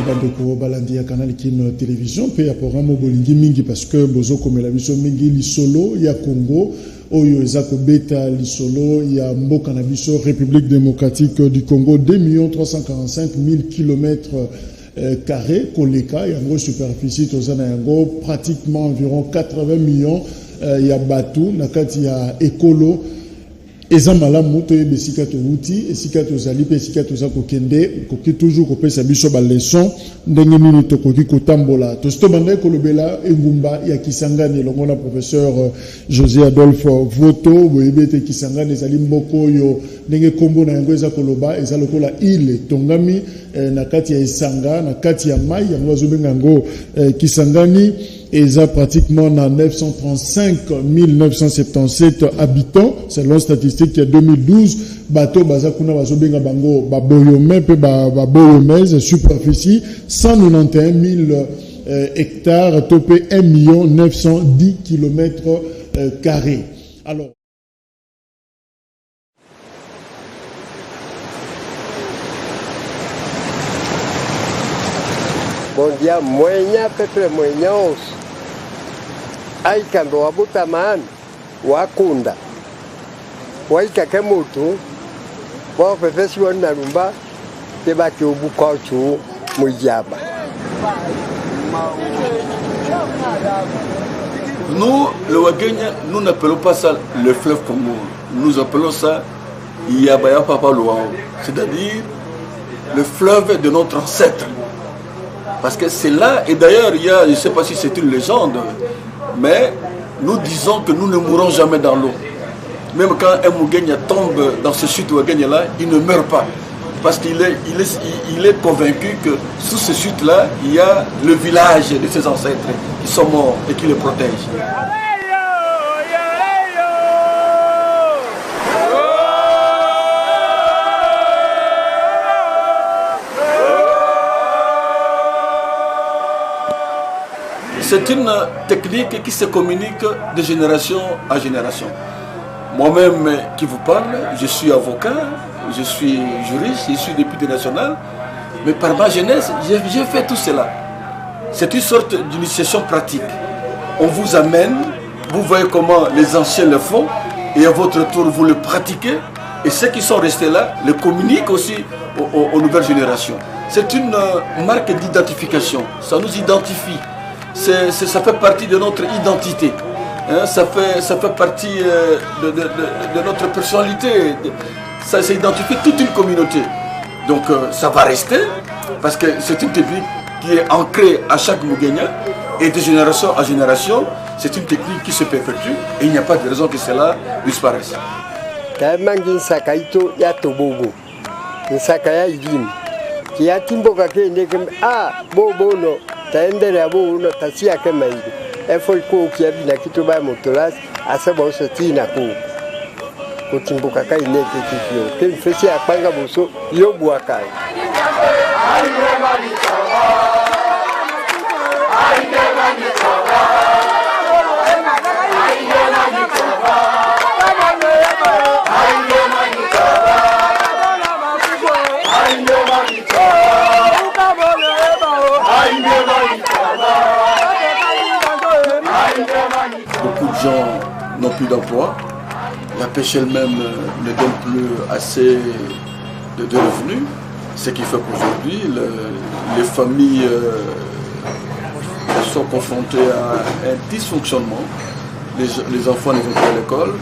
Bandeko balandi ya canal Kin télévision pe ya programme bolingi mingi parce que bozo komela biso mingi lisolo ya Congo oyo ezako beta lisolo ya mboka na biso République démocratique du Congo 2 345 000 km carrés koleka yango superficie tozana yango pratiquement environ 80 millions ya batu na kati ya ekolo eza malamu to yebesika to wuti esika to zali pe esika to za kokende koki toujours kopesa biso ba leçon ndenge nini to koki kotambola to sto bande kolobela engumba ya Kisangani longo na professeur José Adolphe Voto boyebete Kisangani ezali mboko yo ndenge kombo na yango eza koloba eza lokola ile tongami na kati ya Esanga na kati ya mai yango azobenga ngo Kisangani eza pratiquement na 935 977 habitants selon statistique ya 2012 bato baza kuna bazobenga bango baboyome pe baboyomese superficie 191 000 hectares topé 1 910 km carrés. Alors bon dia moenya pepe moenyos aikambe wabutamani wakunda waikake mutu wafefesi wonalumba tebaki ubukochu mujaba. Nous, le Wagenya, nous n'appelons pas ça le fleuve Congo. Nous appelons ça Yabaya Papa Luao, c'est-à-dire le fleuve de notre ancêtre. Parce que c'est là, et d'ailleurs, il y a, je ne sais pas si c'est une légende, mais nous disons que nous ne mourrons jamais dans l'eau. Même quand un Mugenya tombe dans ce sud Wagenya-là, il ne meurt pas. Parce qu'il est convaincu que sous ce sud-là, il y a le village de ses ancêtres qui sont morts et qui le protègent. C'est une technique qui se communique de génération en génération. Moi-même qui vous parle, je suis avocat, je suis juriste, je suis député national, mais par ma jeunesse, j'ai fait tout cela. C'est une sorte d'initiation pratique. On vous amène, vous voyez comment les anciens le font, et à votre tour, vous le pratiquez, et ceux qui sont restés là le communiquent aussi aux nouvelles générations. C'est une marque d'identification, ça nous identifie. Ça fait partie de notre identité, hein, ça fait partie de notre personnalité, ça identifie toute une communauté. Donc ça va rester, parce que c'est une technique qui est ancrée à chaque Mugenya, et de génération en génération, c'est une technique qui se perpétue, et il n'y a pas de raison que cela disparaisse. Taendele abo uno tasia kama hivi efo iko kiabi na kitu ba motolas asaba osoti na ku kutimbuka kai neke kifio kemfesi akpanga boso yobu akai Beaucoup de gens n'ont plus d'emploi. La pêche elle-même ne donne plus assez de revenus. Ce qui fait qu'aujourd'hui, les familles sont confrontées à un dysfonctionnement. Les enfants ne vont pas à l'école.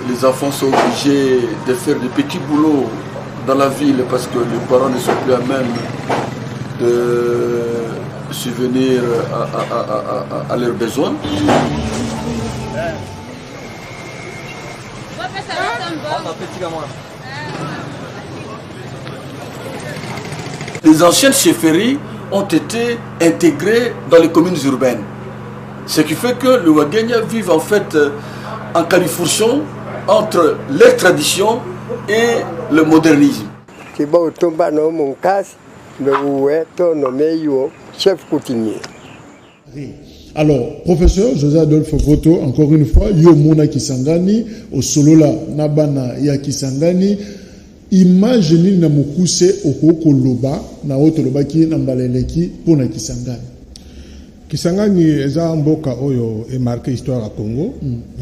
Les enfants sont obligés de faire des petits boulots dans la ville parce que les parents ne sont plus à même de subvenir à leurs besoins. Les anciennes chefferies ont été intégrées dans les communes urbaines. Ce qui fait que le Wagenya vit en fait en califourchon entre les traditions et le modernisme. Chef coutumier. Alors, professeur José Adolphe Voto, encore une fois, yo mona Kisangani, au solo la nabana ya Kisangani, imagine na mukuse okoko loba, na oto loba ki na mbaleleki pour na Kisangani. Kisangani eza mboka oyo est marqué histoire à Congo,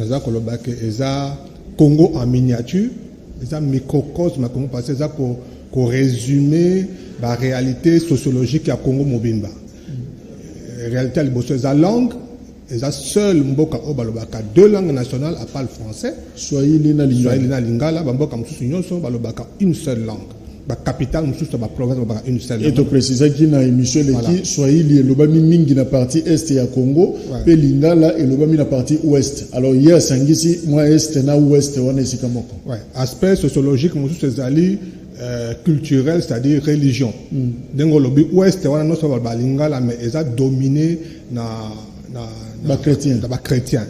eza koloba ke eza Congo en miniature, eza microcosme à Congo parce que eza ko résumer la réalité sociologique à Congo mobimba. Réalité liboso eza langue, eza seul mboka o balobaka deux langues nationales à part le français. Swahili na lingala, bamboka mususu nyonso balobaka une seule langue. Ba capitale mususu ba province balobaka une seule langue. Et to préciser qui na émission leki Swahili et lobami mingi na partie est ya Congo, pe lingala et lobami na partie ouest. Alors hier sangisi moi est na ouest wana esika moko. Ouais, aspect sociologique mususu ezali culturel, c'est-à-dire religion. Dengo lobi ouest wana no so ba lingala mais eza dominé na chrétien.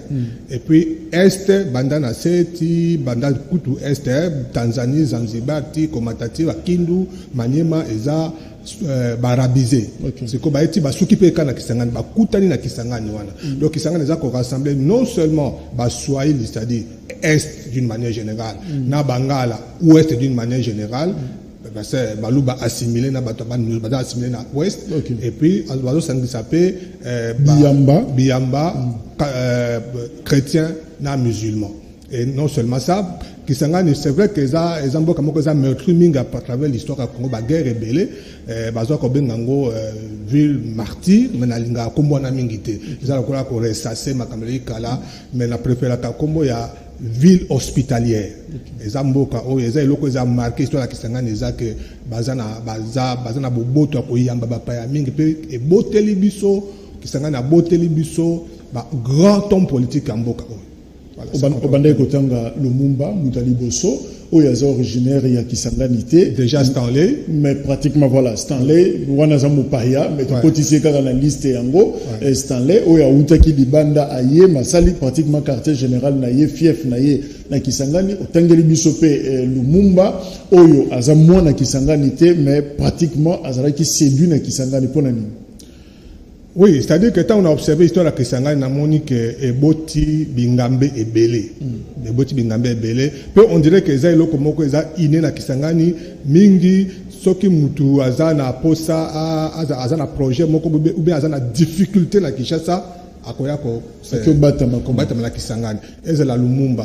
Et puis est banda na seti banda kutu est Tanzanie Zanzibar ti Komatati Kindu Maniema eza barabisé. C'est comme baeti basuki pe kana Kisangani bakutani na Kisangani wana. Donc Kisangani eza ko rassembler non seulement Swahili, c'est-à-dire est d'une manière générale, na Bangala ouest d'une manière générale. C'est baluba assimilé na bata assimilé na ouest et puis bazo sangisapé Biamba chrétien na musulman. Et non seulement ça, Kisangani c'est vrai que ça mboka moko za meurtri minga à travers l'histoire à Congo ba guerre rebelle bazo ko bengango ville martyr mais na linga kombo na mingité ça la ko ressasser makameli kala mais na préférer ka kombo ya ville hospitalière. Les amboka o eza eloko eza marqué histoire la Kisangani eza que bazana boboto ko yamba ba pa ya mingi pe e boteli biso Kisangani a boteli biso ba grand homme politique amboka o. Obanda Kotanga Lumumba Mutali Bosso oyaza originaire ya Kisangani te déjà Stanley mais pratiquement voilà Stanley wana za mupaya mais kotisi kaka na liste yango Stanley oya utaki libanda aye masali pratiquement quartier général na ye fief na ye na Kisangani otangeli biso pe Lumumba oyo aza mwana Kisangani te mais pratiquement azalaki séduit na Kisangani pona nini. Oui, c'est-à-dire que quand on a observé l'histoire de Kisangani, on a montré que Eboti Bingambe est belé. Eboti Bingambe est belé. Puis on dirait que ça est comme ça inné na Kisangani, mingi soki mutu azana posa azana projet moko ou bien azana difficulté na Kinshasa akoya ko combattre na Kisangani. Ezala Lumumba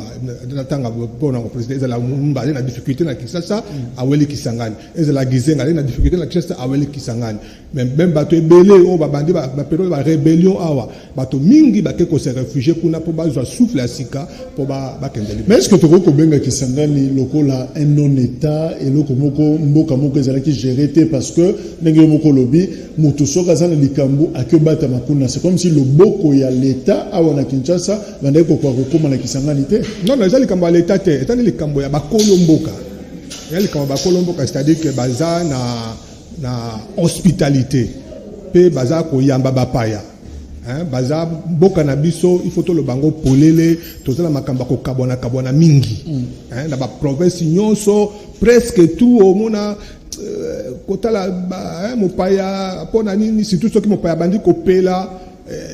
natanga bona ko président ezala Lumumba na difficulté na Kinshasa aweli Kisangani. Ezala Gizenga na difficulté na Kinshasa aweli Kisangani. Même bato ebele o babandi ba période ba rébellion awa bato mingi ba ko se réfugier kuna po ba zo souffle asika po ba kendeli. Mais est-ce que tu ko benga Kisangani lokola un non état et loko moko mboka moko ezala ki gérer parce que ndenge moko lobi mutu soka zana likambo akobata makuna c'est comme si le boko ya l'état awa na Kinshasa banda ko kwa kokoma na Kisangani te. Non mais ezali likambo ya l'état te etani likambo ya bakolo mboka. Ya likambo bakolo mboka c'est-à-dire que baza na hospitalité pe baza ko yamba bapaya baza mboka na biso il faut to le bango polele tozala makamba ko kabona mingi na ba province nyonso presque tout au mona kotala mopaya pona nini surtout ceux qui mopaya bandi ko pela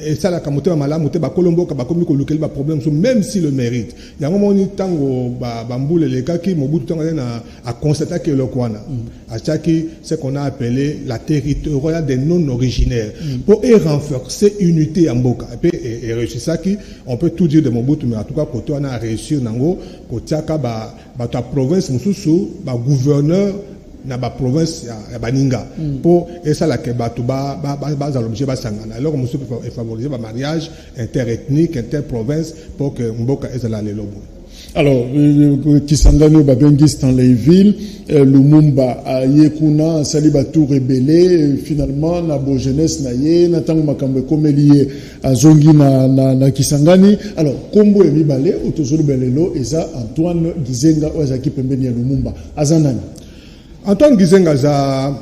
et ça la kamotema malamu te ba kolomboka ba komi ko lukeli ba problème même si le mérite ya moment ni tango ba mbule le kaki mobutu tango na a constater que le kwana à chaque ce qu'on a appelé la territoriale des non originaires pour renforcer unité en mboka et réussir ça qui on peut tout dire de Mobutu mais en tout cas koto on a réussir nango kotiaka ba ta province mususu ba gouverneur na ba province ya baninga pour et ça la ke bato ba l'objet ba sangana alors monsieur peut favoriser ba mariage interethnique interprovince pour que mboka ezala lelo. Alors Kisangani babengi Stanleyville Lumumba ayekuna sali batu rebelle finalement na bo jeunesse na ye na tango makambe komelié azongi na Kisangani. Alors kombo emibale otozolo belelo eza Antoine Gizenga ozaki pembeni ya Lumumba azanani. Antoine Gizenga za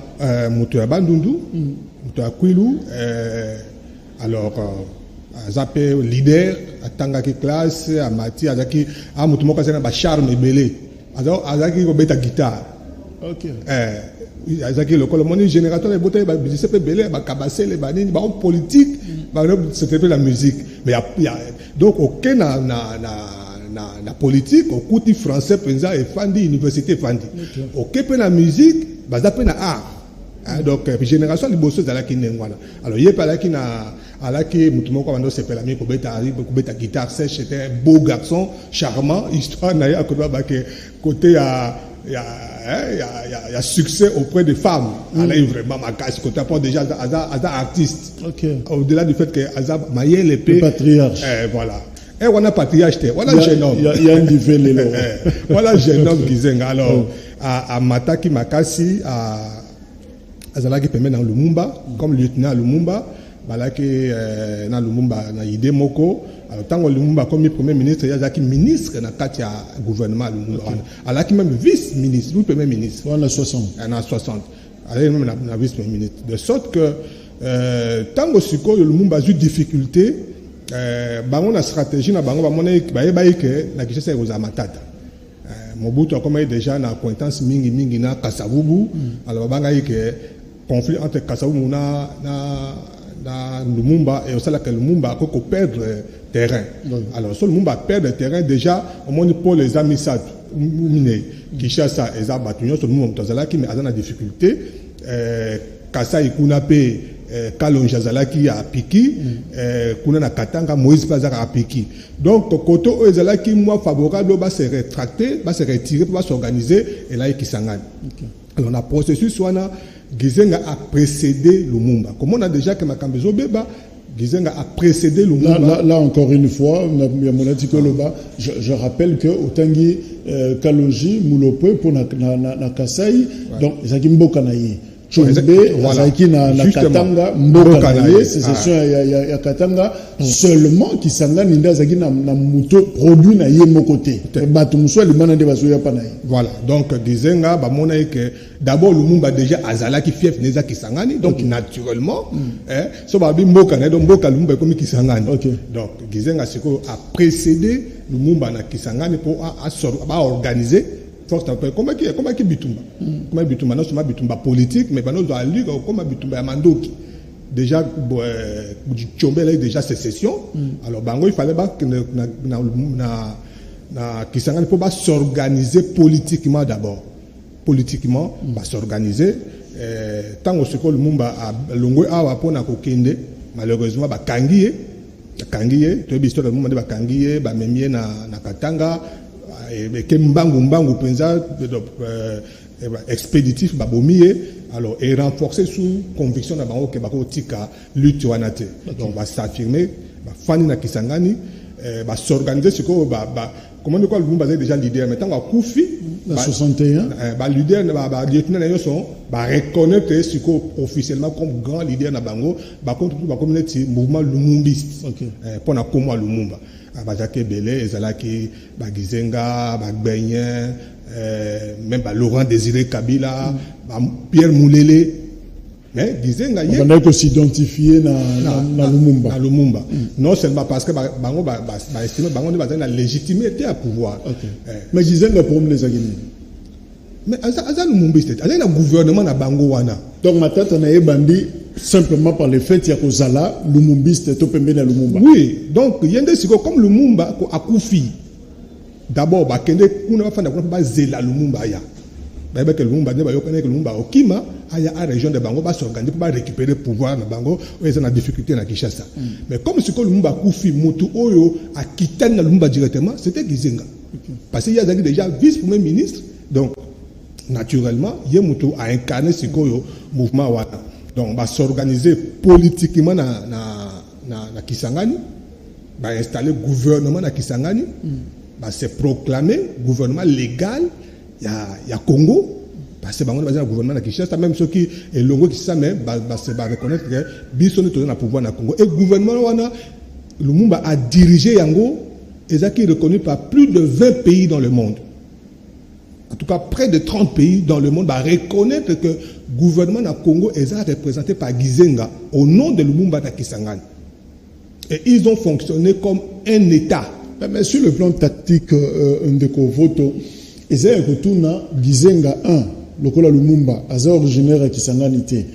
mutu ya Bandundu, mutu ya Kwilu, alors zappé leader, atanga ki classe, amati, azaki mutu moka zena ba charme ebele, azaki ko beta guitare. Ok. Azaki le colomoni générateur les botay ba musicien pe belé ba kabasser les banini ba politique ba c'était la musique mais il y a donc aucun na politique au côté français penza et fandi université fandi aucun pe na musique ba za pe na art. Donc génération liboso zalaki nengwana alors yé pas là qui na alaki mutumoko bando sepela mi ko beta guitare sèche, c'était un beau garçon charmant histoire na ya côté il y a succès auprès des femmes. Elle est vraiment ma casse côté pas déjà artiste. Au-delà du fait que Aza Maye l'épée patriarche. Voilà. Et on a patriarche, voilà jeune homme. Il y a un niveau là. Voilà jeune homme qui zenga alors à Mataki Makasi à Azala qui permet dans Lumumba comme lieutenant Lumumba. Balaki na Lumumba na idée moko alors tant que Lumumba comme premier ministre il y a qui ministre na katia gouvernement Lumumba alors qui même vice ministre ou premier ministre on a 60 alors même na vice premier ministre de sorte que tant que siko Lumumba a eu difficulté bango na stratégie na bango ba mona ba que na kishasa aux amatata Mobutu a comme déjà na acquaintance mingi na Kasavubu alors banga que conflit entre Kasavubu na Lumumba et aussi que Lumumba a perdre terrain. Alors, si Lumumba perd terrain, déjà, au moins pour les amis ça, qui cherchent ça, ils ont battu, sur le Lumumba, mais ils ont des difficultés. Kassa Ikunape, Kalon Jazalaki a Piki, Kuna Katanga, Moïse Pazara a Piki. Donc, Koto Ezalaki, moi, favorable, va se rétracter, va se retirer, va s'organiser, et là, il s'engage. Alors, le processus, soit Gizenga a précédé Lumumba. Comme on a déjà que Makambezo Beba, Gizenga a précédé Lumumba. Là encore une fois, je rappelle que Otangi Kalonji Mulopwe pour na Kasai, donc Zaki Mbokanaye. Chombe, Azaki na Katanga, Mbokanaye, sécession ya Katanga, seulement qui s'engage Ninda Zaki na Muto produit na Yemo côté. Batumso le manande basoya panaye. Voilà, donc Gizenga, bah mon que d'abord Lumumba déjà Azala qui fief Neza qui s'engage, donc naturellement, so babi Mbokanaye, donc Mboka Lumumba comme qui s'engage. Donc Gizenga Siko a précédé Lumumba na Kisangani pour organiser. Comment qui bitumba? Comment bitumba? Non seulement bitumba politique, mais nous dans la ligue, comment bitumba ya Mandoki? Déjà, Tchombe a déjà sécession. Alors, bango il fallait que na Kisangani pour s'organiser politiquement d'abord. Politiquement, s'organiser. Tant que ce que le Lumumba a longué à pour na kokende, malheureusement, kangiye, tu as l'histoire de Lumumba kangiye, memie na Katanga. Et mbangu penza expéditif babomié alors et renforcer sous conviction na bango que bako tika lutte wanate donc va s'affirmer va fani na Kisangani va s'organiser ce que comment on dit Lumumba déjà leader maintenant à Koufi en 61 ba leader ba lieutenant na son ba reconnaître ce que officiellement comme grand leader na bango ba contre ba communauté mouvement lumumbiste pour na comme Lumumba Abazake Belé, Ezalaki, Gizenga, Bagbenyen, même Laurent Désiré Kabila, Pierre Moulele. Mais Gizenga, on a s'identifier na Lumumba. Lumumba. Non seulement parce que Bango estime Bango a la légitimité à pouvoir. Mais Gizenga pour les Aguini. Mais Azal Lumumba, c'est un gouvernement na Bango wana. Donc ma tante na ebandi simplement par le fait qu'il y a Kozala, Lumumbiste, Topembe na Lumumba. Oui, donc il y a des choses comme Lumumba à Koufi. D'abord, Bakende, on va faire des Zela Lumumba. Mais que Lumumba, Lumumba, Okima, il y a une région de Bango, va s'organiser pour récupérer le pouvoir de Bango, où ils ont des difficultés à Kinshasa. Mais comme ce que Lumumba Koufi, Moutou Oyo, a quitté Lumumba directement, c'était Gizenga. Parce qu'il y a déjà vice-premier ministre, donc naturellement, Yemoutou a incarné ce mouvement. Donc, on va s'organiser politiquement na Kisangani, on va installer le gouvernement na Kisangani, on va se proclamer gouvernement légal, il y a Congo, parce que on va dire gouvernement na Kinshasa, même ceux qui est longo qui ça mais va reconnaître que Bisson est dans le pouvoir na Congo. Et le gouvernement wana Lumumba a dirigé Yango, et ça qui est reconnu par plus de 20 pays dans le monde. En tout cas, près de 30 pays dans le monde va reconnaître que le gouvernement du Congo est représenté par Gizenga au nom de Lumumba Kisangani. Et ils ont fonctionné comme un État. Mais sur le plan tactique, Ndeko Voto, ils ont retourné Gizenga 1. lokola Lumumba aza originaire ya Kisangani te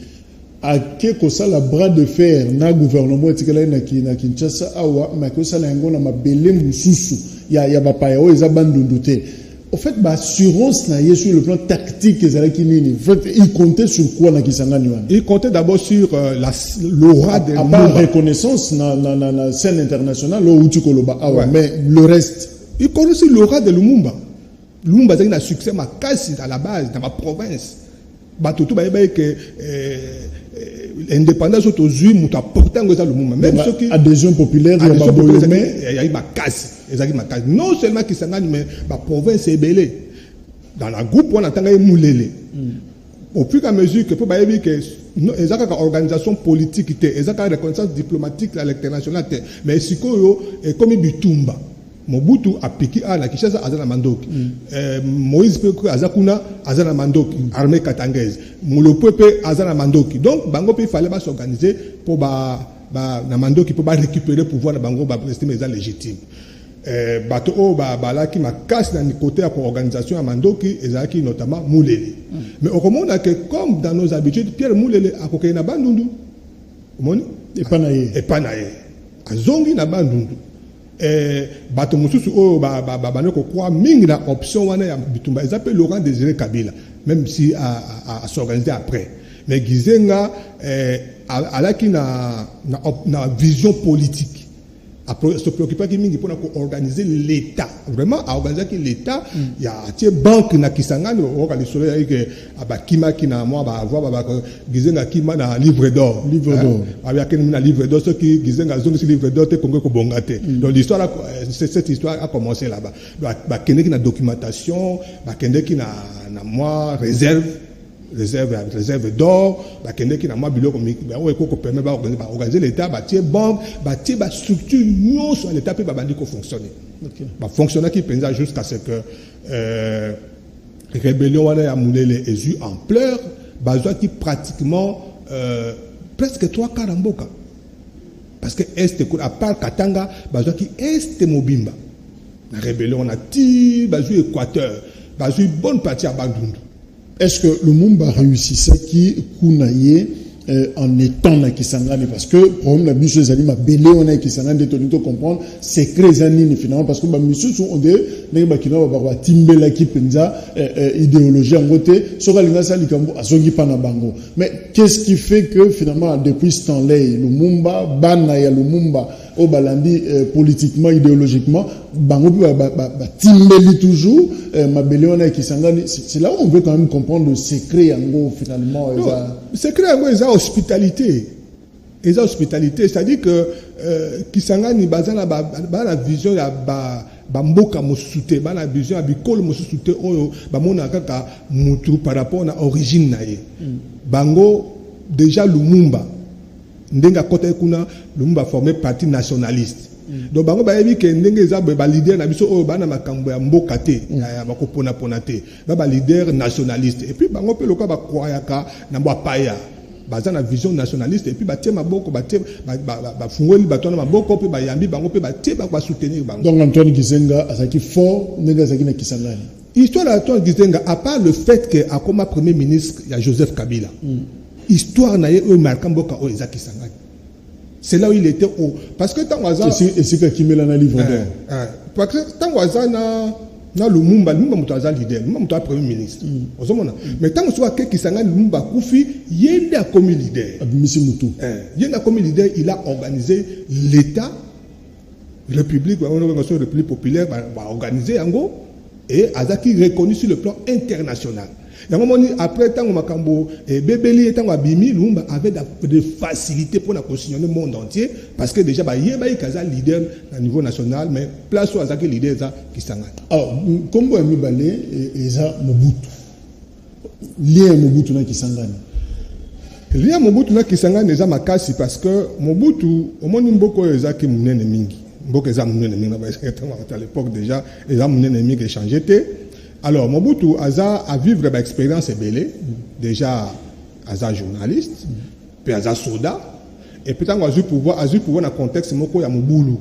ake kosala bras de fer na gouvernement etikala na Kinshasa awa makosala yango na mabele mususu ya bapaya o eza bandundu te. En fait, l'assurance sur le plan tactique, il comptait sur quoi na Kisangani? Il comptait d'abord sur l'aura de Lumumba. À part reconnaissance dans la scène internationale, mais le reste. Il comptait sur l'aura de Lumumba. Lumumba a eu un succès à la base, dans ma province. Batutu baye que l'indépendance autour muta portant Lumumba. Même ceux qui adhésion populaire, il y a eu ma casse. Non seulement Kisangani, mais la province est belée. Dans la groupe, on entend les moulélé. Au fur et à mesure que pour baye que les organisation politique, les reconnaissance diplomatique à l'international, mais si est comme Bitumba. Mobutu a piqué à la Kinshasa azana mandoki. Moïse Pekou azakuna azana mandoki. Armée katangaise. Moulopepe azana mandoki. Donc bango il fallait s'organiser pour na mandoki pour récupérer le pouvoir na bango rester mais légitime. Bato là qui m'a cassé dans le côté pour organisation à mandoki ezaki notamment Moulele. Mais au monde que comme dans nos habitudes Pierre Moulele a koké na bandundu. Omoni et panaye. Azongi na bandundu. Bato mususu o banoko kwa mingi na option wana ya bitumba ils appellent Laurent Désiré Kabila même si à s'organiser après mais Gizenga alaki na vision politique à se préoccuper qui mingi pour organiser l'état vraiment à organiser l'état il y a tie banque na Kisangani au kali soleil que abakima ki na moi ba avoir ba Gizenga kima na livre d'or avec na livre d'or ce qui Gizenga zone sur livre d'or te Congo ko bongate donc l'histoire cette histoire a commencé là-bas ba kende ki na documentation ba kende ki na moi réserve d'or ba kende ki na moi biloko o ko permet ba organiser l'état ba tie banque ba tie ba structure non sur l'état peut ba bandi ko fonctionner ba fonctionner qui pensa jusqu'à ce que rébellion wana ya Moulele est eu en pleurs bazwa qui pratiquement presque 3/4 mboka parce que est à part Katanga bazwa qui est Mobimba la rébellion on a ti bazwa Équateur bazwa bonne partie à Bandundu. Est-ce que Lumumba réussissait qui Kounaye en étant na Kisangani parce que problème la biche zali ma belé on a Kisangani de tout comprendre secret zanini finalement parce que ba monsieur on de les ba kina ba timbela ki penza idéologie en côté soka linga sali kambo azongi pana bango mais qu'est-ce qui fait que finalement depuis ce temps-là Lumumba bana ya Lumumba au balandi politiquement idéologiquement bango ba timbeli toujours ma belé on a Kisangani c'est là où on veut quand même comprendre le secret yango finalement le secret yango est hospitalité. Et hospitalité, c'est-à-dire que Kisangani bazana la vision ya mboka mosute, la vision ya bikolo mosute oyo ba mona kaka mutu par rapport à origine naie. Bango déjà Lumumba ndenga kota kuna Lumumba formé parti nationaliste. Donc bango ba yebi ke ndenge za ba leader na biso oyo bana makambo ya mboka te ya bakopona pona te ba leader nationaliste et puis bango pe loka ba kwayaka na mbo paya bazana vision nationaliste et puis batie maboko batie fungoli batona maboko pe bayambi bango pe batie ba soutenir bango. Donc Antoine Gizenga azaki fort ndenga azaki na Kisangani. Histoire d'Antoine Gizenga à part le fait que a comme premier ministre il y a Joseph Kabila. Histoire na ye o marquant mboka o ezaki Kisangani. C'est là où il était haut. Parce que tant Waza. Et c'est qui met la livre d'or. Parce que tant Waza na Lumumba mutaza leader, Lumumba mutaza premier ministre. Mais tant soit que Kisangani Lumumba Koufi, il a comme leader. Abimisi Moutou. Il a comme leader, il a organisé l'État, République populaire, va organiser Ango, et Azaki reconnu sur le plan international. Et à un moment donné, après, tant Makambo et Bébéli et tant Abimi, Lumumba avait des facilités pour constituer le monde entier, parce que déjà, il y a un leader au niveau national, mais place où Azaki leader qui s'engage. Alors, comme vous avez dit, il y a Mobutu. Lien Mobutu qui s'engage. Lien Mobutu qui s'engage, il y a ma casse parce que Mobutu, au moins, beaucoup de gens qui m'ont ennemi. Beaucoup de gens m'ont ennemi. À l'époque déjà, les gens m'ont ennemi qui changé. Alors, Mobutu a vivre l'expérience belée, déjà, Aza journaliste, puis Aza soldat, et puis tant qu'on pouvoir dans le contexte, il y a Moboulou.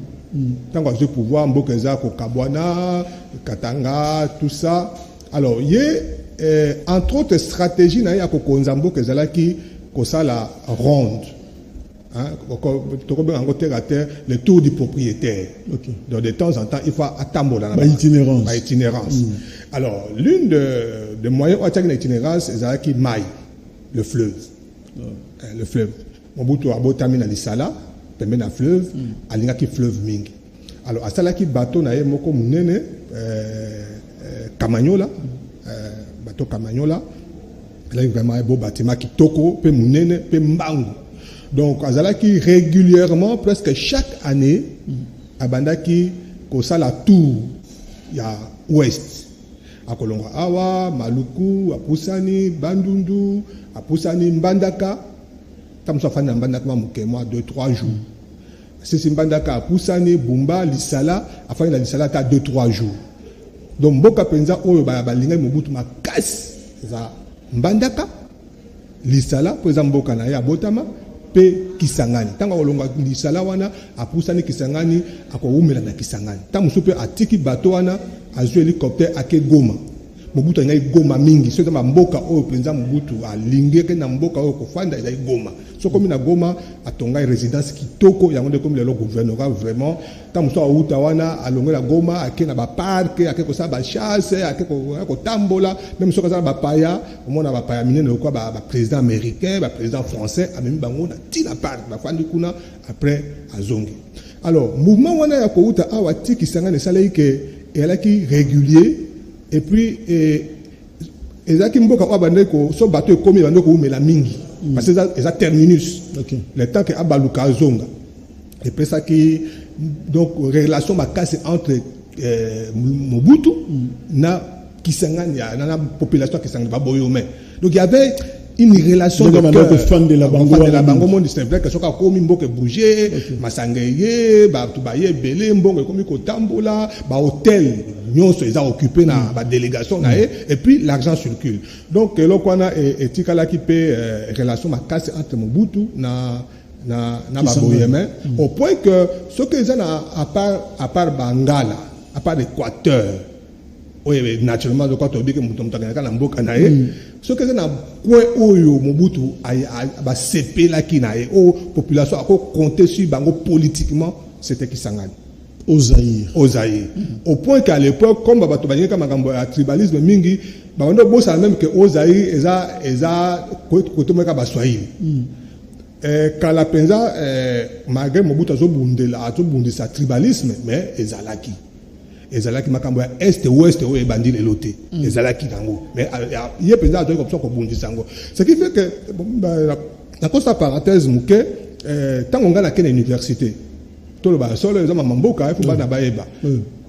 Tant qu'on pouvoir, Mbokeza, Kabwana, Katanga, tout ça. Alors, il y a entre autres stratégies na ya ko konzambo que zalaki ko sala ronde. Hein, le tour du propriétaire. Okay. Donc de temps en temps, il faut attendre la itinérance. Alors, l'une des moyens où attaquer l'itinérance, c'est qui maille le fleuve. Le fleuve. Mobutu abotami na lisala, pembe na fleuve, alinga ki fleuve mingi. Alors, asala ki bateau na ye moko munene, Kamanyola, bateau Kamanyola, là il y a vraiment un beau bâtiment qui toko, pe munene, pe mbangu. Donc, azalaki régulièrement, presque chaque année, abandaki kosa la tour, il y a ouest. À Kolonga Awa, Maluku, à Poussani, Bandundu, à Poussani, Mbandaka. Comme ça, fait Mbandaka, moi, 2-3 jours. C'est Mbandaka, à Poussani, Bumba, Lissala, afin la Lissala, t'as 2-3 jours. Donc, Boka Penza, Balinga, Mobutu, ma casse, Mbandaka, Lissala, pour exemple, Boka Naya, Botama, pe Kisangani. Tanga olonga Lissala wana, à Poussani, Kisangani, à Koumela na Kisangani. Tant que atiki bateau wana, azu hélicoptère ake Goma. Mobutu ngai Goma mingi. So ma mboka o penza Mobutu a lingeke na mboka o ko fanda ila Goma. So comme na Goma atonga résidence kitoko ya ngonde comme le gouvernement vraiment. Tant muso a uta wana alonga la Goma ake na ba parc ake ko sa ba chasse ake ko tambola même so kaza ba paya au moins na ba paya minene ko ba président américain ba président français a même bango na tina parc ba fandi kuna après azongi. Alors mouvement wana ya ko uta awa tiki sangane salai ke et là qui régulier et puis et là qui mboka abandeko so bateau comme bandeko mais la mingi parce que ça terminus okay. Le temps que abaluka zonga et puis ça qui donc relation ma casse entre Mobutu na Kisangani na population Kisangani ba boyome donc il y avait une relation de fan de la bango monde c'est vrai que soka komi mboke bouger masangeye ba tubaye belé mbongo komi ko tambola ba hôtel nyonso ils ont occupé na ba délégation na et puis l'argent circule donc lokwana et tikala qui paie relation ma casse entre Mobutu na ba boyeme au point que ce que ils ont à part Bangala à part l'Équateur. Oui, naturellement, je crois que tu as dit que ce que c'est un Mobutu a CP là qui n'a pas population a compté sur bango politiquement, c'était Kisangani. Au Zaïre. Au point qu'à l'époque, comme Babatobani comme un tribalisme mingi, on a beau même que au Zaïre, ils a côté moi Swahili. Quand la penza malgré Mobutu a bondi sa tribalisme, mais ils a l'acquis. Ezalaki makambo ya est ouest ou ebandi le loté ezalaki tango mais il y a pendant comme ça ko bondi sango ce qui fait que la constat parenthèse muke tango ngala kena université to le ba solo ezama mamboka il faut ba na baeba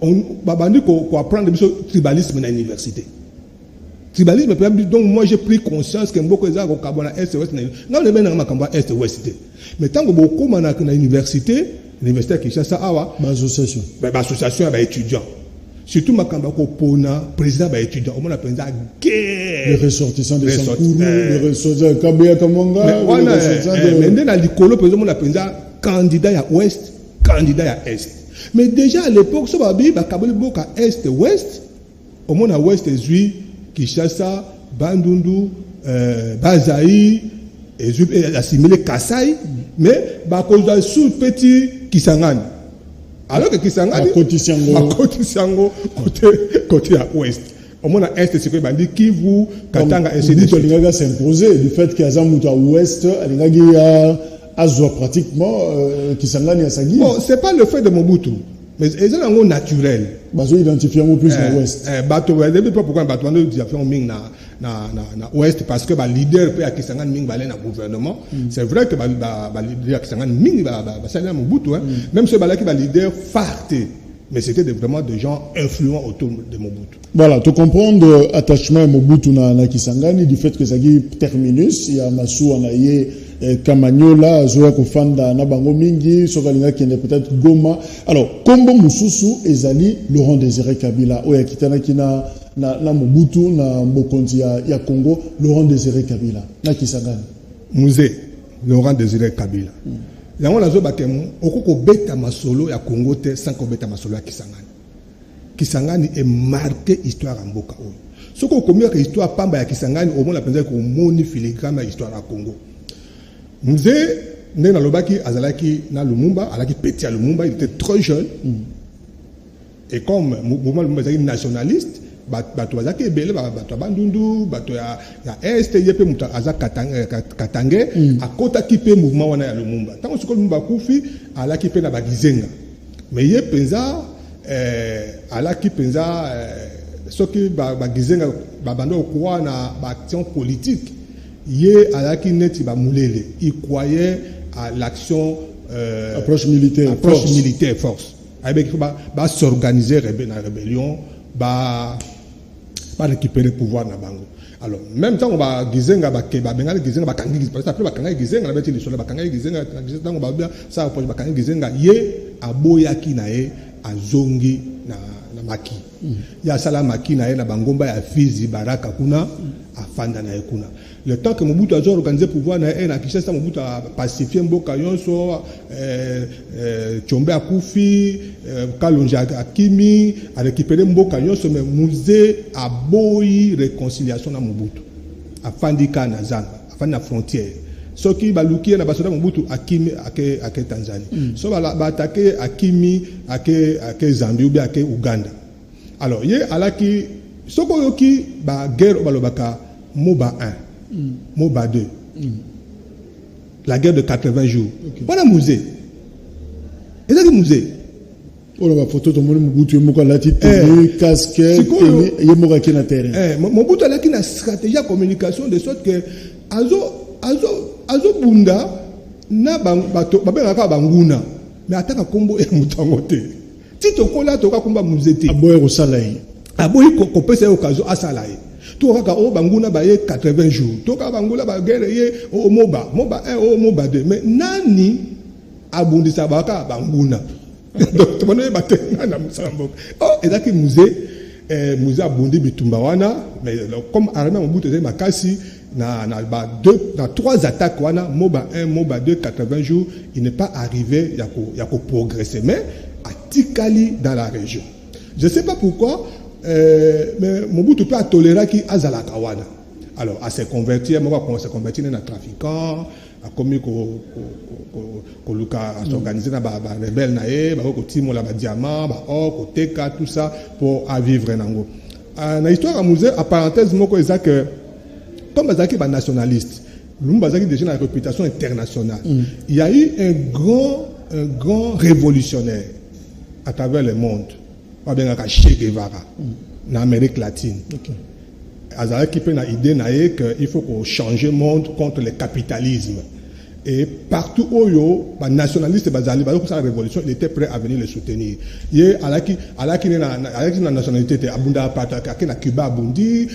on babandi ko apprendre biso tribalisme na université tribalisme donc moi j'ai pris conscience que mboko ezaka ko kabona est ouest na le bena makambo est ouest mais tango boko na université l'université Kinshasa awa association association ba étudiants surtout makamba ko pona président ba étudiant on a président guerre les ressortissants de Sankuru les ressortissants Kabea Kamanga mais dans l'icolo président on a président candidat à ouest candidat à est mais déjà à l'époque so babi ba kaboli boka est ouest au monde à ouest ezui Kinshasa Bandundu Bazaï et assimilé Kasai mais ba cause sous petit Kisangani alors que Kisangani Kotisango côté à ouest au moins à est c'est que bandi Kivu Katanga et c'est dit que s'imposer du fait qu'il y a un à ouest il a pratiquement Kisangani à Sagi bon c'est pas le fait de Mobutu mais c'est un mot naturel bazo identifier un plus à ouest bato depuis pourquoi bato on identifier na ouest parce que ba leader peut à Kisangani mingi balé na gouvernement c'est vrai que ba leader Kisangani mingi ba ça Mobutu même ceux ba leader farté mais c'était vraiment des gens influents autour de Mobutu. Voilà, tu comprends l'attachement à Mobutu na Kisangani du fait que ça y terminus il y a Massou anaye Kamanyola zoya kofanda na bango mingi sokalinga qui est peut-être Goma. Alors Kombo Mususu ezali Laurent Désiré Kabila oya kitana kina na Mobutu na Mokonzi ya Congo Laurent Désiré Kabila na Kisangani musée Laurent Désiré Kabila yango nazo bakemo okoko beta masolo ya Congo te sans ko beta masolo ya Kisangani Kisangani est marqué histoire en Mboka. Ce qu'on connaît que histoire pamba ya Kisangani au moins la pensée qu'on moni filigrane histoire à Congo. Nous né na lobaki azalaki na Lumumba, alaki petit à Lumumba, il était trop jeune. Et comme mouvement Lumumba est nationaliste, bato azaki ebele bato bandundu, bato ya est yepe muta azaka Katangé akotaki pe mouvement wana ya Lumumba. Tant que Lumumba kufi alaki pe na bagizenga. Mais ye penza alaki penza soki bagizenga babando kwa na action politique ye alaki neti ba mulele, il croyait à l'action approche militaire force avec ba s'organiser la rébellion ba récupérer pouvoir na bango. Alors même temps on va gizenga ba ke ba benga gizenga ba kangi parce que après ba kangi gizenga na beti le solo ba kangi gizenga tango ba bien ça approche ba kangi gizenga ye aboyaki na ye azongi na maki ya sala maki na ye na bangomba ya Fizi Baraka kuna afanda na ye kuna. Le temps que Mobutu a organisé pouvoir na ye na Kinshasa, Mobutu a pacifié Mboka Yonso, Tchombe Akufi, Kalonji Akimi, a récupéré Mboka Yonso, mais musée a boyi réconciliation na Mobutu. A Fandika na Zanga, a Fandika frontière. Ce qui va lukier na basoda Mobutu Akimi ake Tanzanie. So va attaquer Akimi ake Zambie ou bien ake Uganda. Alors ye alaki soko yoki ba guerre balobaka Moba 1. Moba 2. La guerre de 80 jours. Voilà musée. Et là, le musée. Oh la photo de Mobutu, Mobutu casquette, et Mobutu na terrain. Mobutu a une stratégie de communication de sorte que Azo Bunda na babengaka banguna mais ataka kombo e mutangote. Tito kola toka komba musée te. Aboye ko salai. Aboye ko pesa okazo asalai. Toka o banguna ba ye 80 jours. Toka bangula ba guerre ye o Moba 1 Moba 2. Mais nani abundisa baka banguna. Donc to banoye batenga na musambo. Oh ezaki musée abundi bitumba wana mais comme armée Mobutu ze makasi na 3 attaques wana Moba 1 Moba 2 80 jours, il n'est pas arrivé ya ko progresser mais à Tikali dans la région. Je sais pas pourquoi mais Mobutu peut tolérer qui azala kawana. Alors à se convertir, moi se convertir dans un trafiquant, a commis ko luka à s'organiser dans ba rebelle nae, ba ko timo la ba diamant, ba or ko teka tout ça pour à vivre nango. Na histoire à musée à parenthèse moko ezak comme bazaki ba nationaliste. Lumumba bazaki déjà une réputation internationale. Il y a eu un grand révolutionnaire à travers le monde. Che Guevara en Amérique latine. Azalaki pe na idée nae que il faut qu'on change le monde contre le capitalisme. Et partout où yo ba nationaliste bazali ba ko sa révolution, il était prêt à venir le soutenir. Ye alaki na nationalité te abunda pata ka na Cuba abundi,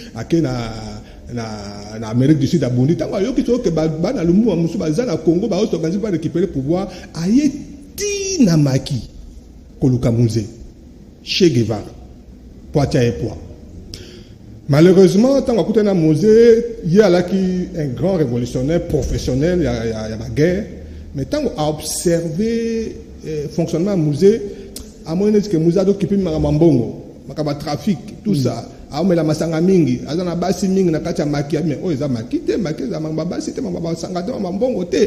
na Amérique du Sud abundi. Tango yo ki to ke ba na Lumumba musu bazana Congo ba organiser pour récupérer pouvoir aye ti na maki koluka musée. Che Guevara, Poitia et Poids. Malheureusement, tant qu'on a musée, il y a là un grand révolutionnaire professionnel, il y a la guerre, mais tant qu'on a observé le fonctionnement du musée, à moins que le musée a occupé le mambongo, le trafic, tout ça, à moins la masanga mingi, à la basi mingi, na katia makia, mais oh, ils ont makité, ils ont mambabasi, ils ont sangate, mambongo te.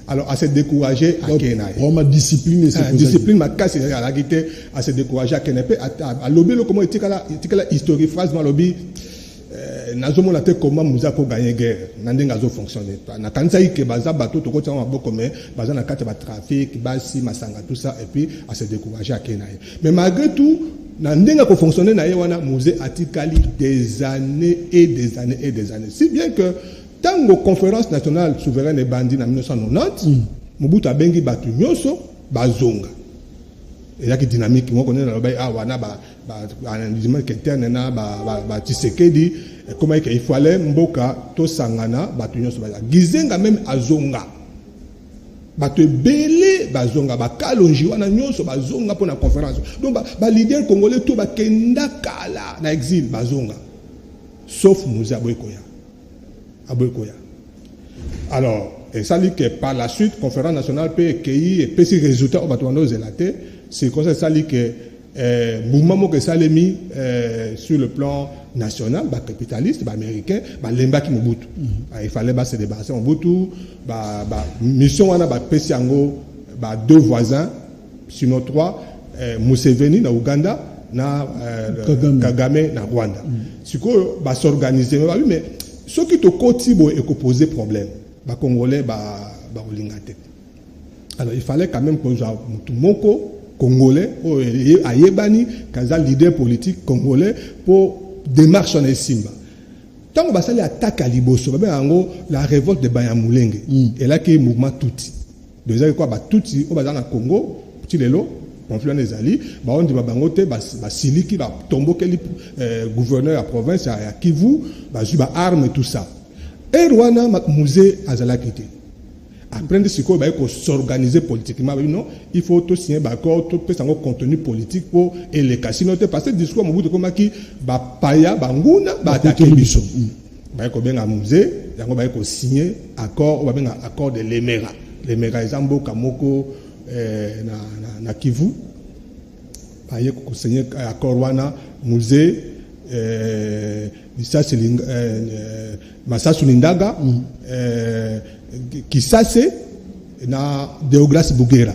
Alors, à se décourager à Kenaï. Ma discipline, c'est discipline, ma casse, à la guitare, à se décourager à Kenaï. À lobby, comment il y a la historique phrase, ma lobby, nazomo la tête comment nous avons gagné guerre, n'andeng azo fonctionner. Na kanisa ike baza bateau, to kotia ma boko mais baza na kate ba trafic, basi, masanga, tout ça, et puis à se décourager à Kenaï. Mais malgré tout, n'andeng a fonctionner na yewana musée atikali des années et des années et des années. Si bien que dans la conférence nationale souveraine et bandit en 1990, Mobutu a bengi batu nyoso bazonga. Il y a une dynamique qui connaît dans le wana un dynamique interne na ba Tshisekedi comment il fallait mboka to sangana batu nyoso baza. Gizenga même azonga. Batu belé bazonga ba Kalonji wana nyoso bazonga pour la conférence. Donc ba leader congolais to ba kenda kala na exil bazonga. Sauf Moussa Boykoya. Alors, et ça dit que par la suite, conférence nationale peut accueillir et peut si résultat au bâtiment zélaté, c'est comme ça dit que mouvement moko salemi sur le plan national, capitaliste, américain, lemba ki Mobutu. Il fallait se débarrasser Mobutu, mission wana pesi yango deux voisins, sinon trois, Museveni na Uganda, na Kagame na Rwanda. Siko s'organiser mais ce qui te kotibo et ko poser problème, Congolais olingate. Alors il fallait quand même que Moko Congolais, ayebani, kaza leader politique congolais pour démarche en Simba. Tant que ça attaque à Liboso, la révolte de Banyamulenge, et là qui est mouvement Tutsi. Déjà quoi, Tutsi au bazar na Congo, petit lelo, conflit les alliés, on dit bangote, Siliki, tombo quel gouverneur à province à Kivu, armes et tout ça. Et Rwanda musée azalakité. Après, il faut s'organiser politiquement. Non, il faut tout signer un accord, tout un contenu politique pour les cas. Sinon, parce que le discours, il faut que paya, banguna, attaquer biso. Il faut bien musée, il faut signer accord, accord de l'Emera. L'Emera, Zambo, Kamoko, na Kivu. Il faut signer accord wana musée, Masasu Lindaga, Kisase na Deoglas Bugera.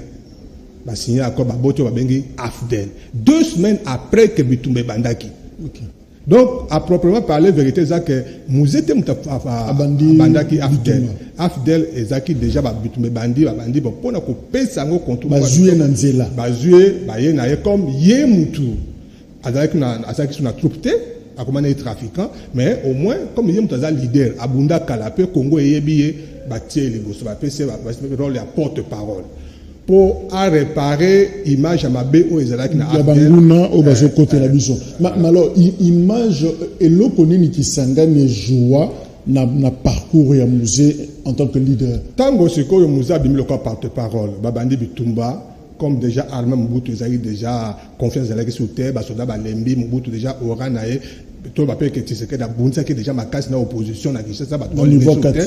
Ba signé accord ba boto ba bengi AFDEL. 2 semaines après que Bitumbe Bandaki. Okay. Donc à proprement parler vérité ça que Mouzete Bandaki AFDEL. AFDEL ezaki déjà ba Bitumbe Bandi pour na ko pesa ngo contre ba jouer na nzela. Ba jouer ba ye na comme ye mutu. Azaki na troupe te a comment les trafiquants mais au moins comme il est un leader Abunda Kalapé Congo et Yebiye bâtir les bosses va rôle de porte-parole pour réparer image à Mabé au Ezalaki na Abanguna au bazo côté la biso mais alors image et l'oponi qui sangane joie na parcours ya musée en tant que leader tango siko yo musée bimi le porte-parole babandi bitumba comme déjà Armand Mobutu déjà confiance avec sous terre basoda balembi Mobutu déjà oranae tout le monde qui est Bunza qui est déjà ma casse dans l'opposition à Kinshasa au niveau 4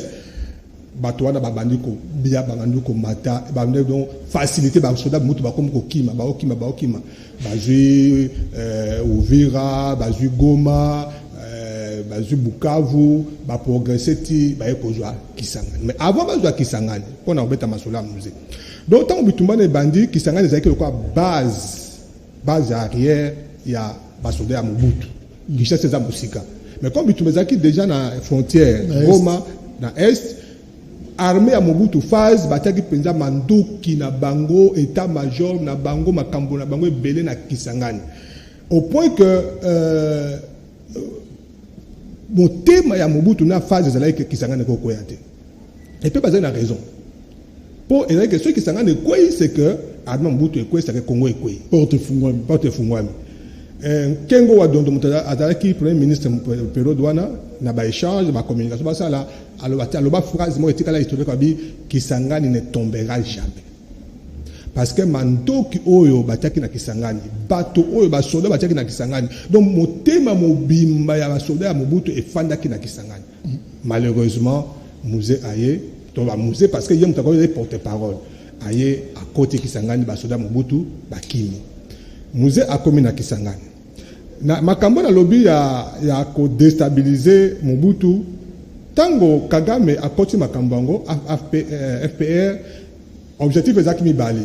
batouana babandi ko bia babandi ko mata babandi donc faciliter ba soda mutu ba comme ko kima bazui Uvira bazui Goma bazui Bukavu ba progresser ti ba ko joa Kisangani mais avant ba joa Kisangani pour na obeta masola musée donc tant bitumba ne bandi Kisangani ezaki quoi base arrière ya basoda ya Mobutu Kinshasa za musika mais comme bitumezaki déjà na frontière Goma na est armée à Mobutu phase bataki penza manduki na bango état major na bango makambo na bango belé na Kisangani au point que mon thème ya Mobutu na phase ezalaki que Kisangani ko koyate et puis bazali na raison pour et que ceux qui Kisangani quoi c'est que armée Mobutu est quoi c'est que Congo est quoi porte fungwami Kengo wa dondo mutala azalaki premier ministre Pero Douana na ba échange ba communication ba ça là alors phrase moi etika la historique abi Kisangani ne tombera jamais parce que mandoki oyo bataki na Kisangani bato oyo ba soldat bataki na Kisangani donc motema mobimba ya ba soldat ya Mobutu efandaki na Kisangani malheureusement musée aye to ba musée parce que yem takoi porte-parole aye à côté Kisangani ba soldat Mobutu bakimi musée a commis na Kisangani na makambo na lobby ya ko déstabiliser Mobutu tango Kagame a koti makambo ngo FPR objectif ezaki mibali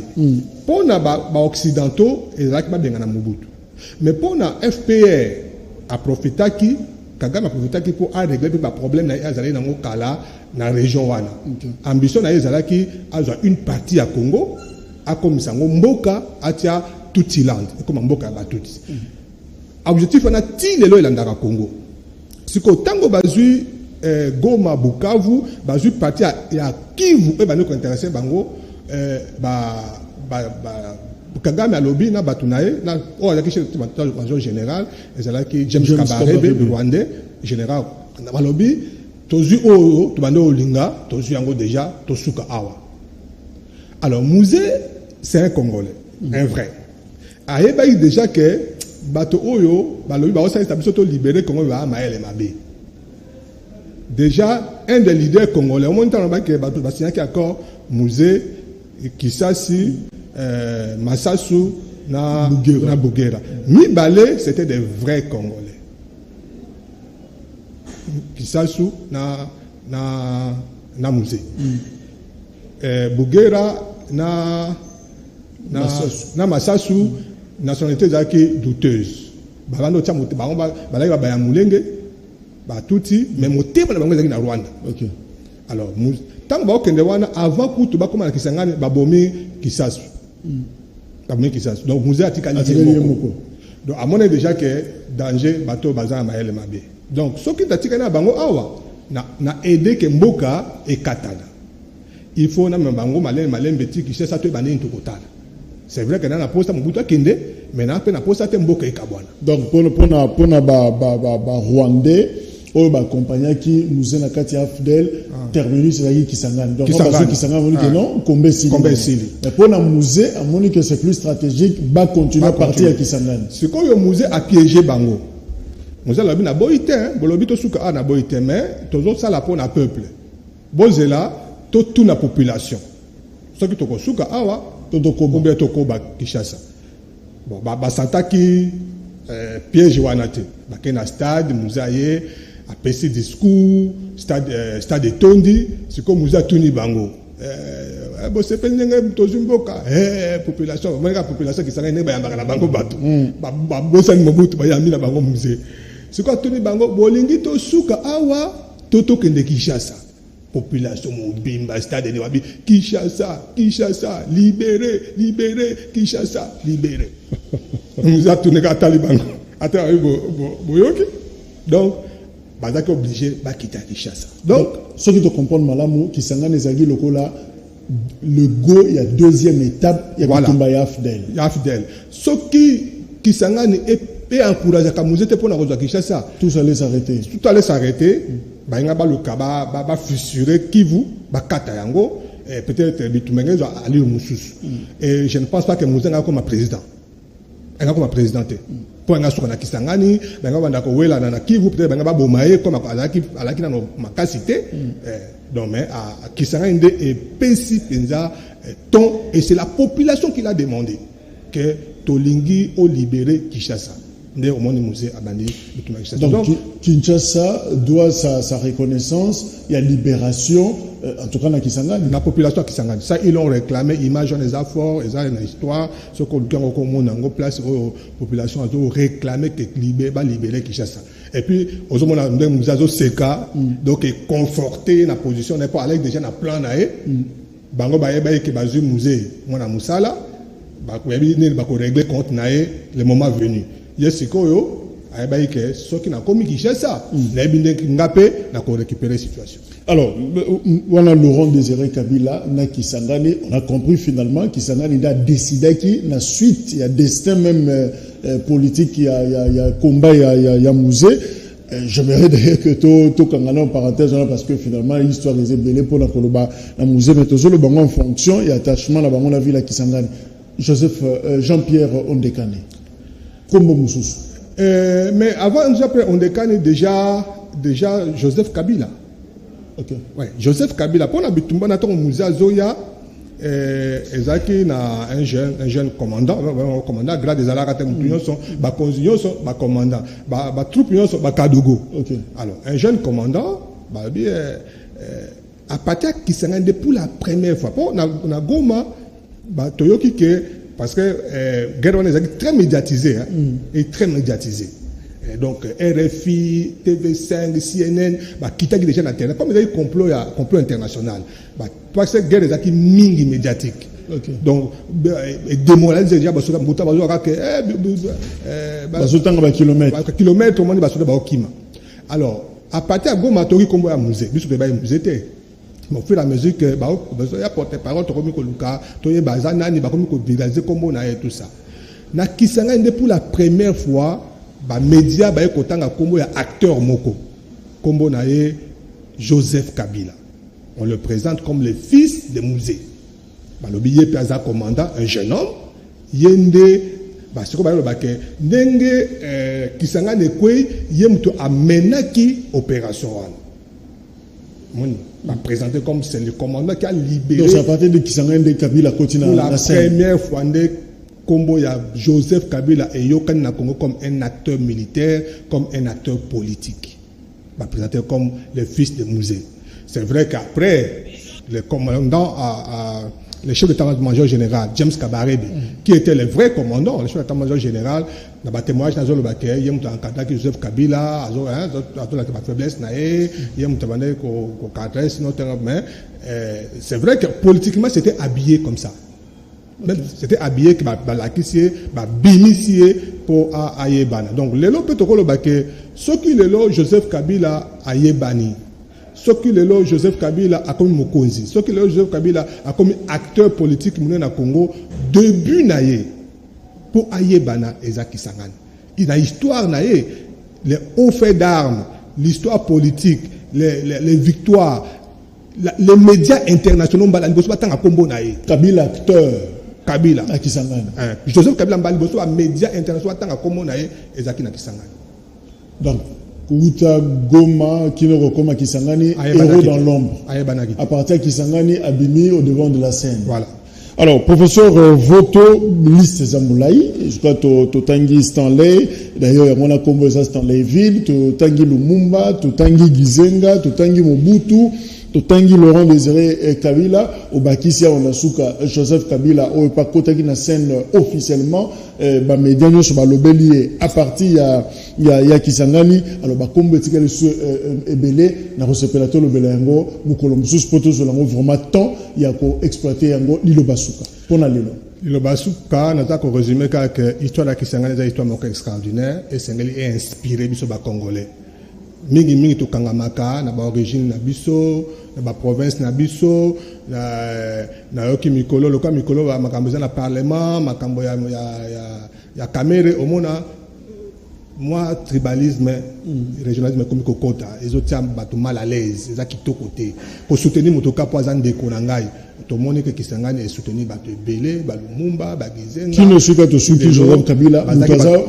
pona ba occidentaux ezaki ba benga na Mobutu mais pona FPR a profitaki Kagame a profitaki pour régler ba problème na azali na ngokala na région wana ambition na ezalaki azwa une partie à Congo a komisa ngo mboka atia Tutiland comme mboka ba tuti objectif on a ti lelo elandaka Congo siko tango bazui Goma Bukavu bazui parti ya Kivu e bano ko intéressé bango Kagame a lobby na batunaye na o ya kishi major général ezalaki James Kabarebe Rwandais général na lobby tozu o to bando olinga tozu yango déjà tosuka awa alors musée c'est un Congolais un vrai ayeba déjà que bato oyo balobi ba osa établir to libérer Congo ba maele mabe déjà un des leaders congolais au moins tant que bato ba signé accord musée Kisasi Masasu na Bugera. Mibale, c'était des vrais Congolais. Kisasu na musée. Bugera na Masasu, nationalité zaki douteuse. Babando tia moté ba ya mulenge ba tuti mais moté ba bango zaki na Rwanda. OK. Alors tant ba okende wana avant kutu ba koma na Kisangani ba bomi Kisasu. Ba Kisasu. Donc musée atikali moko. Donc à mon avis déjà que danger bateau bazan maele mabe. Donc ce qui t'atika na bango awa na aider que mboka et katana. Il faut na bango malem beti ki ça to bané ntokotala. C'est vrai que dans la poste Mobutu kende maintenant pe na poste te mboka ekabwana. Donc pour na ba Rwandais ou ba compagnie qui nous est na kati ya Fidel terminus c'est Kisangani. Donc on va Kisangani on dit que non Kombe Sili. Mais pour na musée à mon que c'est plus stratégique ba continuer à partir à Kisangani. Ce que le musée a piégé bango. Musée la na boité bolobi to suka na boité mais tozo sala pour na peuple. Bozela to toute la population. Ce qui to suka awa combien de Koba Kishasa. Bon, Basanta qui piège Wanate. Bakena stade, Mouzaye, a PC discours, stade de Tondi, c'est comme Mouza Tuni Bango. Bon, c'est pas une Tozumboka. Population, la population qui s'en est née à Bango Bato. Bosan Mobutu, Bayami la Bango Musée. C'est quoi Tuni Bango? Bolingi to Suka Awa, Toto Kende Kishasa. Population Mobimba, stade de Wabi, Kinshasa, libéré, Kinshasa, libéré. Nous avons tourné à Taliban. Donc, Bazaki obligé de quitter Kinshasa. Donc, ceux qui te comprennent Malamou, qui s'engagent les aguilles locaux là, le go, il y a deuxième étape, il y a Kutumba Yafdel. Yafdel. Ceux qui s'engagent et encouragent à Mouzete pour la Kinshasa. Tout allait s'arrêter. Tout allait s'arrêter. Bainga le kaba ba fissurer Kivu ba kata yango et peut-être bitumenge aller au Moussous et je ne pense pas que Mouzenga comme président elle comme présidente pour nga sokona Kisangani banga banda ko wela na Kivu peut-être banga ba bomaye comme alaki na makasité donc mais à Kisangani et pesi penza ton et c'est la population qui l'a demandé que Tolingi au libérer Kinshasa. Donc Kinshasa doit sa reconnaissance, il y a libération, en tout cas dans Kisangani. La population à Kisangani. Ça, ils l'ont réclamé, image des efforts, ils ont une histoire, ce qu'on a place, la population a réclamé que libérer Kinshasa. Et puis, aux hommes, nous avons ce cas, donc conforté la position, n'est pas allé déjà dans le plan, bango baye que bazu musée, mon amusala, régler compte le moment venu. Yesikoyo, que ceux qui n'ont commis Kinshasa, n'a récupéré la situation. Alors, on a Laurent Désiré Kabila, Kisangani, on a compris finalement Kisangani a décidé qu'il y a suite, il y a destin même politique, il y a combat, il y a musée. J'aimerais d'ailleurs que tout Kangana en parenthèse, parce que finalement l'histoire est belée pour la musée, mais tout le bango en fonction et attachement la bango la ville à Kisangani. Joseph Jean-Pierre Ondekane. Comme Moussous. Mais avant Jean-Pierre Ondekane, déjà Joseph Kabila. Ok. Ouais, Joseph Kabila. Pour la bitumba, on a musée Zoya. Ezaki na un jeune commandant, grade des alarats, commandant, troupes Kadogo. Alors, un jeune commandant, à partir qui s'est rendu pour la première fois. Pour na Goma, Toyoki que parce que guerre est très médiatisé, et très médiatisé. Donc RFI, TV5, CNN, qui t'a déjà terre. Comme il y a eu complot international, parce que guerre est mingi médiatique. Donc démoraliser déjà kilomètre au monde alors à partir de Goma Tori comme un musée, puisque le musée était. Au fur et à mesure que il y a porte-parole, tout ça. Na Kisangani pour la première fois, les médias ont acteur moko. Kombo nae Joseph Kabila. On le présente comme le fils de Mouzé. Le billet Plaza commandant, un jeune homme, Yende, Nenge Kisangani Kwe, Yemto Amenaki opération. Présenté comme c'est le commandant qui a libéré. Donc, c'est à partir de Kisangani de Kabila pour la première fois, Kombo ya Joseph Kabila et Yokan na Congo comme un acteur militaire, comme un acteur politique. Présenté comme le fils de Mouzé. C'est vrai qu'après, le commandant le chef d'état-major général, James Kabarebe, qui était le vrai commandant, le chef d'état-major général, dans le témoignage, il y a un Joseph Kabila, il y a une faiblesse, il y a c'est vrai que politiquement, c'était habillé comme ça. C'était habillé que bimissier pour Ayebana. Donc, le lot peut te ce qui le lot Joseph Kabila Ayebani. Ce qui le lot Joseph Kabila a comme Mokonzi. Ce qui le lot Joseph Kabila a comme acteur politique au Congo. Début naïe pour Ayebana et Zaki Sangan. Il a histoire naïe, les hauts faits d'armes, l'histoire politique, les victoires, les médias internationaux. Kabila acteur. Kabila. À Kisangani. Joseph Kabila Mbali Bosso a médias internationaux tant à Komonae et Zaki na Kisangani. Donc, Kouta Goma, Kinoro Koma Kisangani, héros dans l'ombre. À partir de Kisangani, Abimi au devant de la scène. Voilà. Alors, professeur Voto, liste Zamoulaï, je crois que Tanguy Stanley, d'ailleurs, on a convoqué Stanleyville, Tanguy Lumumba, Tanguy Gizenga, Tanguy Mobutu, Tanguy Laurent Désiré Kabila, au Bakisia, on a souka Joseph Kabila, au Pakotaki na scène officiellement, médias sur le bélier, à partir il y a Kisangani, alors Bakombe Tikale sur Ebele, na recépelateur le Belengo, Mukolomsus Poto Zolango, vraiment tant, il y a qu'à exploiter Yango, Lilo Basuka. Pour la Lilo. Lilo Basuka, nous avons résumé que l'histoire de Kisangani est une histoire extraordinaire et c'est inspiré sur les Congolais. Mingi to kangamaka na ba origine na biso na ba province na biso na yoki mikolo loka mikolo ba makambo na parlement makambo ya kamere omona moi tribalisme régionalisme comme kokota ezotia bato mal à l'aise eza kitoko te ko soutenir motoka po azande ko na ngai to moni que Kisangani est soutenu bato belé ba Lumumba ba Gizenga qui ne suit pas to soutenir Joseph Kabila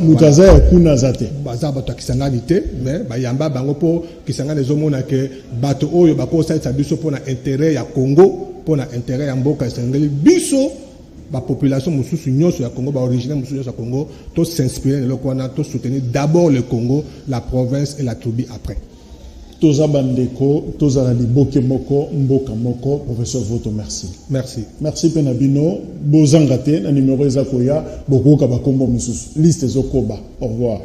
mutaza ya kuna zate baza bato Kisangani te mais ba yamba bango po Kisangani ezomona que bato oyo ba ko sa biso pour na intérêt ya Congo pour na intérêt ya mboka Sengeli biso la population mususu nyonso ya Congo ba originaire mususu nyonso ya Congo to s'inspirer de l'okwana to soutenir d'abord le Congo la province et la tribu après. Toza bandeko, toza la liboke moko, mboka moko, professeur Voto, merci. Merci. Merci Penabino, bozangate, na numéro ezakoya, boko kabakombo mususu. Liste zokoba. Au revoir.